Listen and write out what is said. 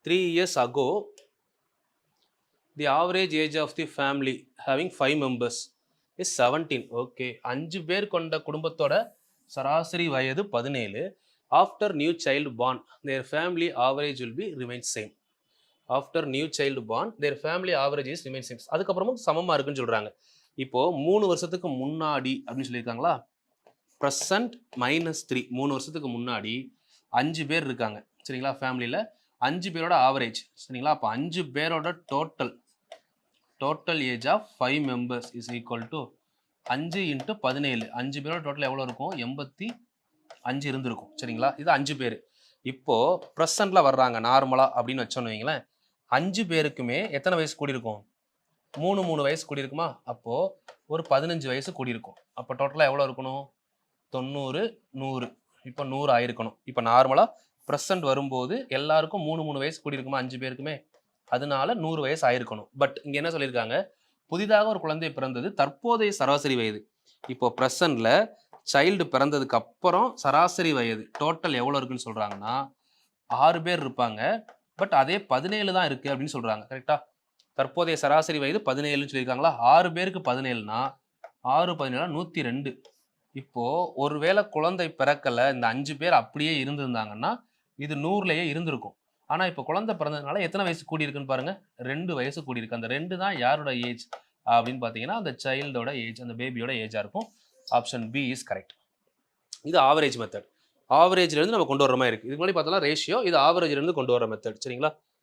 3 years ago, the average age of the family having 5 members is 17. Okay. 5 பேர் கொண்ட குடும்பத்தோட சராசரி வயது 17. After new child born, their family average will be remain same. After new child born, their family average is remain same. அதுக்கப்புறமும் சமமா இருக்குன்னு சொல்றாங்க. இப்போ 3 வருஷத்துக்கு முன்னாடி அப்படின்னு சொல்லியிருக்காங்களா, ப்ரெசன்ட் -3 3 வருஷத்துக்கு முன்னாடி 5 பேர் இருக்காங்க சரிங்களா. ஃபேமிலியில் 5 பேரோட ஆவரேஜ் சரிங்களா. அப்போ 5 பேரோட total age of 5 members is equal to 5 × 17. 5 பேரோட டோட்டல் எவ்வளோ இருக்கும்? 85 இருந்திருக்கும் சரிங்களா. இது 5 பேர். இப்போ ப்ரெசன்ட்ல வர்றாங்க நார்மலாக அப்படின்னு வச்சோன்னு வைங்களேன். 5 பேருக்குமே எத்தனை வயசு கூடியிருக்கும்? 3 வயசு கூடியிருக்குமா? அப்போது ஒரு 15 வயசு கூடியிருக்கும். அப்போ டோட்டலாக எவ்வளோ இருக்கணும்? 90 100. இப்போ 100 ஆயிருக்கணும். இப்போ நார்மலாக ப்ரெசன்ட் வரும்போது எல்லாருக்கும் 3 வயசு கூடியிருக்குமா 5 பேருக்குமே? அதனால 100 வயசு ஆயிருக்கணும். பட் இங்கே என்ன சொல்லியிருக்காங்க? புதிதாக ஒரு குழந்தை பிறந்தது, தற்போதைய சராசரி வயது. இப்போ ப்ரெசன்ட்ல சைல்டு பிறந்ததுக்கு அப்புறம் சராசரி வயது டோட்டல் எவ்வளோ இருக்குன்னு சொல்றாங்கன்னா 6 பேர் இருப்பாங்க. பட் அதே 17 தான் இருக்கு அப்படின்னு சொல்றாங்க. கரெக்டா? தற்போதைய சராசரி வயது 17ன்னு சொல்லியிருக்காங்களா. 6 பேருக்கு 17னா 6 17 102. இப்போ ஒருவேளை குழந்தை பிறக்கல, இந்த 5 பேர் அப்படியே இருந்திருந்தாங்கன்னா இது 100லயே இருந்திருக்கும். ஆனா இப்போ குழந்தை பிறந்ததுனால எத்தனை வயசு கூடி இருக்குன்னு பாருங்க? 2 வயசு கூடி இருக்கு. அந்த 2 தான் யாரோட ஏஜ் அப்படின்னு பார்த்தீங்கன்னா அந்த சைல்டோட ஏஜ், அந்த பேபியோட ஏஜா இருக்கும். Option B is correct. இது ஆவரேஜ் மெத்தட். ஆவரேஜ்ல இருந்து நம்ம கொண்டு வர மாதிரி இருக்கு. இதுக்கு முன்னாடி பார்த்தோம்னா ரேஷியோ, இது ஆவரேஜ்ல இருந்து கொண்டு வர மெத்தட் சரிங்களா.